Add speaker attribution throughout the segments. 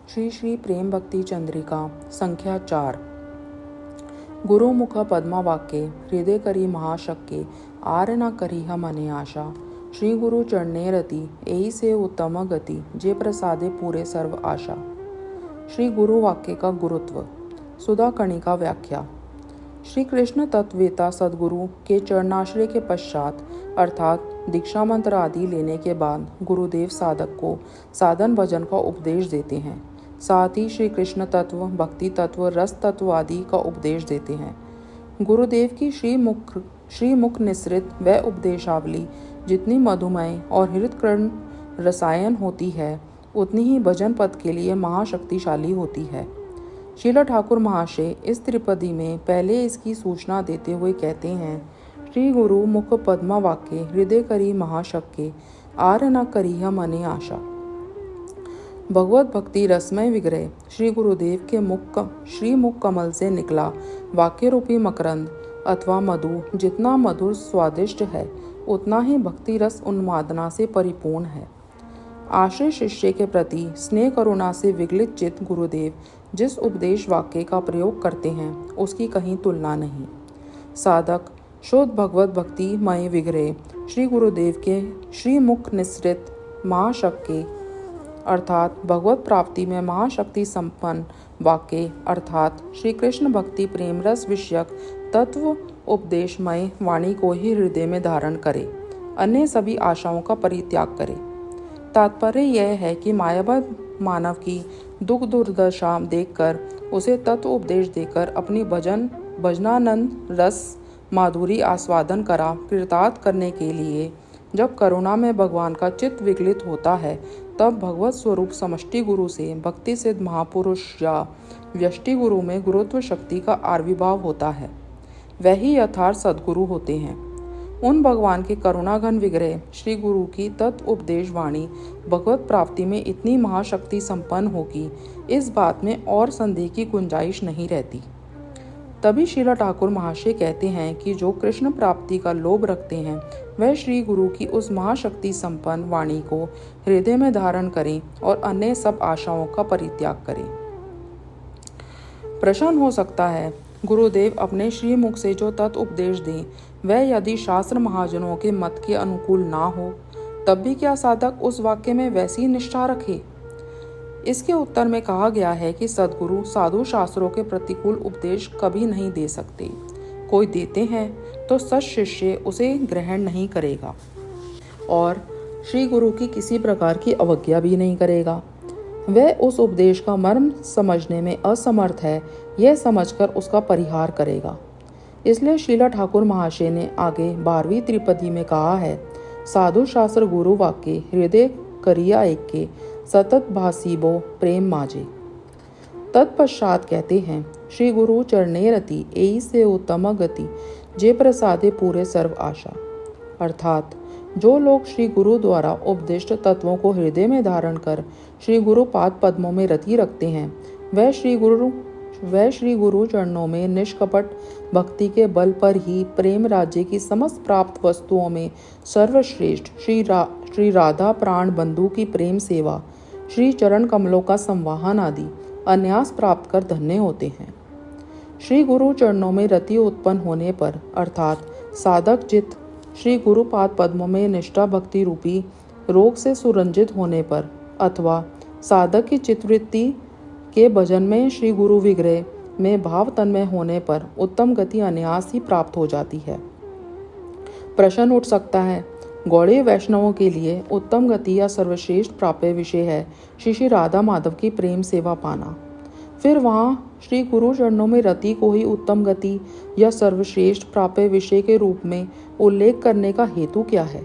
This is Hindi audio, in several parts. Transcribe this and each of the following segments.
Speaker 1: श्री श्री प्रेम भक्ति चंद्रिका संख्या 4। गुरुमुख पद्मा वाक्य हृदय करी महाशक्य आर न करी मने आशा। श्री गुरु चरणे रति एही से उत्तम गति जे प्रसादे पूरे सर्व आशा। श्री गुरु वाक्य का गुरुत्व। सुधा कणिका व्याख्या। श्री कृष्ण तत्ववेता सद्गुरु के चरणाश्रय के पश्चात अर्थात दीक्षा मंत्र आदि लेने के बाद गुरुदेव साधक को साधन भजन का उपदेश देते हैं। साथ ही श्री कृष्ण तत्व, भक्ति तत्व, रस तत्व आदि का उपदेश देते हैं। गुरुदेव की श्रीमुख निसृत वह उपदेशावली जितनी मधुमय और हृदयकृण रसायन होती है, उतनी ही भजन पद के लिए महाशक्तिशाली होती है। शीला ठाकुर महाशय इस त्रिपदी में पहले इसकी सूचना देते हुए कहते हैं, श्री गुरु मुख पद्मा वाक्य हृदय करी महाशक्य आर न करी मने आशा। भगवत भक्ति रसमय विग्रह श्री गुरुदेव के मुख कमल से निकला वाक्य रूपी मकरंद अथवा मधु जितना मधुर स्वादिष्ट है, उतना ही भक्ति रस उन्मादना से परिपूर्ण है। आश्रय शिष्य के प्रति स्नेह करुणा से विगलित चित्त गुरुदेव जिस उपदेश वाक्य का प्रयोग करते हैं, उसकी कहीं तुलना नहीं। साधक शुद्ध भगवत भक्ति मय विग्रह श्री गुरुदेव के श्रीमुख निसृत महाशक्य अर्थात भगवत प्राप्ति में महाशक्ति संपन्न वाक्य अर्थात श्री कृष्ण भक्ति प्रेम रस विषयक तत्व उपदेशमय वाणी को ही हृदय में धारण करे, अन्य सभी आशाओं का परित्याग करे। तात्पर्य यह है कि मायाबद्ध मानव की दुख दुर्दशा देखकर उसे तत्व उपदेश देकर अपनी भजनानंद रस माधुरी आस्वादन करा कृतार्थ करने के लिए जब करुणा में भगवान का चित्त विगलित होता है, तब भगवत स्वरूप समष्टि गुरु से भक्ति सिद्ध महापुरुष या व्यष्टि गुरु में गुरुत्व शक्ति का आविर्भाव होता है। वही यथार्थ सद्गुरु होते हैं। उन भगवान के करुणाघन विग्रह श्री गुरु की तत्व उपदेश वाणी भगवत प्राप्ति में इतनी महाशक्ति संपन्न होगी, इस बात में और संदेह की गुंजाइश नहीं रहती। तभी शीला ठाकुर महाशय कहते हैं कि जो कृष्ण प्राप्ति का लोभ रखते हैं, वह श्री गुरु की उस महाशक्ति संपन्न वाणी को हृदय में धारण करें और अन्य सब आशाओं का परित्याग करें। प्रश्न हो सकता है, गुरुदेव अपने श्रीमुख से जो तत्व उपदेश दें, वह यदि शास्त्र महाजनों के मत के अनुकूल ना हो, तब भी क्या साधक उस वाक्य में वैसी निष्ठा रखे? इसके उत्तर में कहा गया है कि सद्गुरु साधु शास्त्रों के प्रतिकूल उपदेश कभी नहीं दे सकते। कोई देते हैं तो सच शिष्य उसे ग्रहण नहीं करेगा और श्री गुरु की किसी प्रकार की अवज्ञा भी नहीं करेगा। वह उस उपदेश का मर्म समझने में असमर्थ है, यह समझकर उसका परिहार करेगा। इसलिए शीला ठाकुर महाशय ने आगे 12वीं त्रिपदी में कहा है, साधु शास्त्र गुरु वाक्य हृदय करिया एक के सतत भासीबो प्रेम माजे। तत्पश्चात कहते हैं, श्री गुरु चरणे रति एही से उत्तम गति जे प्रसादे पूरे सर्व आशा। अर्थात जो लोग श्री गुरु द्वारा उपदिष्ट तत्वों को हृदय में धारण कर श्री गुरु पाद पद्मों में रति रखते हैं, वह श्री गुरु चरणों में निष्कपट भक्ति के बल पर ही प्रेम राज्य की समस्त प्राप्त वस्तुओं में सर्वश्रेष्ठ श्री राधा प्राण बंधु की प्रेम सेवा, श्री चरण कमलों का संवाहन आदि अन्यास प्राप्त कर धन्य होते हैं। श्री गुरु चरणों में रति उत्पन्न होने पर अर्थात साधक चित्त श्री गुरु पाद पद्मों में निष्ठा भक्ति रूपी रोग से सुरंजित होने पर अथवा साधक की चित्तवृत्ति के भजन में श्री गुरु विग्रह में भाव तन्मय होने पर उत्तम गति अनायास ही प्राप्त हो जाती है। प्रश्न उठ सकता है, गौड़ीय वैष्णवों के लिए उत्तम गति या सर्वश्रेष्ठ प्राप्य विषय है श्री राधा माधव की प्रेम सेवा पाना, फिर वहाँ श्री गुरु चरणों में रति को ही उत्तम गति या सर्वश्रेष्ठ प्राप्य विषय के रूप में उल्लेख करने का हेतु क्या है?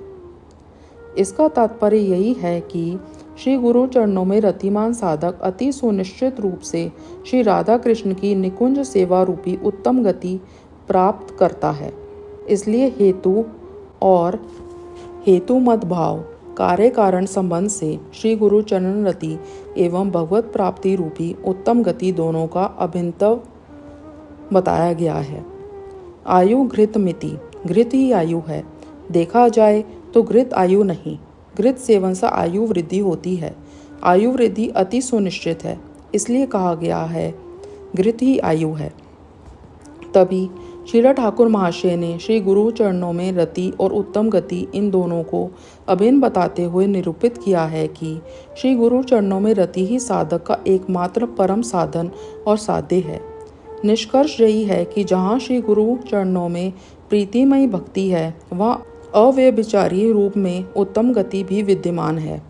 Speaker 1: इसका तात्पर्य यही है कि श्री गुरु चरणों में रतिमान साधक अति सुनिश्चित रूप से श्री राधा कृष्ण की निकुंज सेवा रूपी उत्तम गति प्राप्त करता है। इसलिए हेतु मत भाव कार्य कारण संबंध से श्री गुरु चरण रति एवं भगवत प्राप्ति रूपी उत्तम गति दोनों का अभिन्नत्व बताया गया है। आयु घृत मिति, घृत ही आयु है। देखा जाए तो घृत आयु नहीं, घृत सेवन से आयु वृद्धि होती है। आयु वृद्धि अति सुनिश्चित है। इसलिए कहा गया है घृत ही आयु है। तभी शीला ठाकुर महाशय ने श्री गुरु चरणों में रति और उत्तम गति इन दोनों को अभिन्न बताते हुए निरूपित किया है कि श्री गुरु चरणों में रति ही साधक का एकमात्र परम साधन और साध्य है। निष्कर्ष यही है कि जहाँ श्री गुरु चरणों में प्रीतिमयी भक्ति है, वहाँ अव्यभिचारी रूप में उत्तम गति भी विद्यमान है।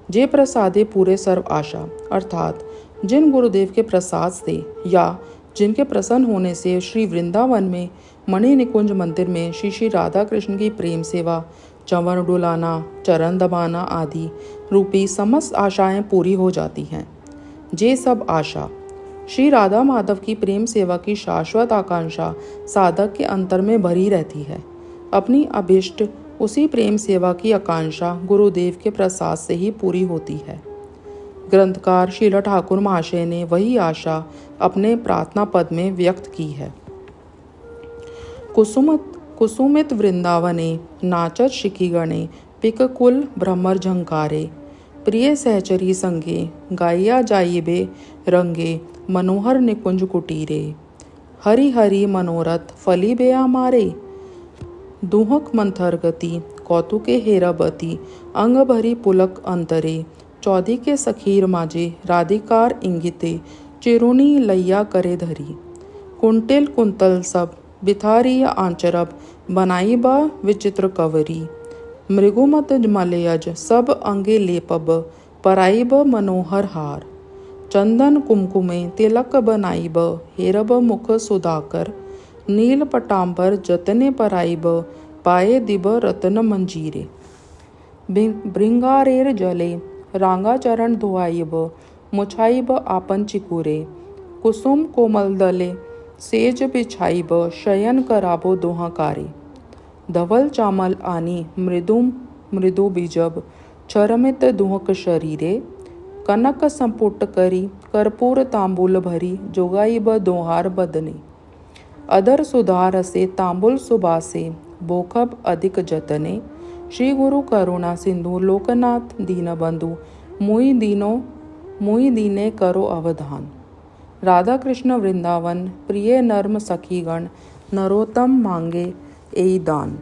Speaker 1: जे प्रसादे पूरे सर्व आशा, अर्थात जिन गुरुदेव के प्रसाद से या जिनके प्रसन्न होने से श्री वृंदावन में मणि निकुंज मंदिर में श्री श्री राधा कृष्ण की प्रेम सेवा, चंवर डुलाना, चरण दबाना आदि रूपी समस्त आशाएं पूरी हो जाती हैं। जे सब आशा श्री राधा माधव की प्रेम सेवा की शाश्वत आकांक्षा साधक के अंतर में भरी रहती है। अपनी अभिष्ट उसी प्रेम सेवा की आकांक्षा गुरुदेव के प्रसाद से ही पूरी होती है। ग्रंथकार शीला ठाकुर महाशय ने वही आशा अपने प्रार्थना पद में व्यक्त की है। कुसुमित वृंदावने नाचत शिखिगणे पिककुल भ्रमर झंकारे, प्रिय सहचरी संगे गाइया जाइबे रंगे मनोहर निकुंज कुटीरे, हरि हरि मनोरथ फली बेया मारे, दुहक मंथर गति कौतुके हेराबती अंग भरी पुलक अंतरे, चौधी के सखीर माजे राधिकार इंगिते चिरुनी लैया करे धरी, कुंटिल कुंतल सब बिथारी आंचरब बनाई बा विचित्र कवरी, मृगुमत मलयज सब अंगे लेपब पराइब मनोहर हार, चंदन कुमकुमे तिलक बनाइब हेरब मुख सुधाकर, नील पटांबर जतने पराइब पाए दिब रतन मंजीरे, भृंगारेर जले रांगा चरण धुआइब मुछाइब आपन चिकुरे, कुसुम कोमल दले सेज बिछाइब शयन कराबो दोहाकारे, धवल चामल आनी मृदु बीजब चरमित दुहक शरीरे, कनक संपुट करी कर्पूर तांबुल भरी जोगाइब दोहार बदने, अधर सुधार से तांबुल सुबासे बोखब अधिक जतने, श्री गुरु करुणा सिंधु लोकनाथ दीनबंधु मुई दीने करो अवधान, राधा कृष्ण वृंदावन प्रिय नर्म सखीगण नरोत्तम मांगे एई दान।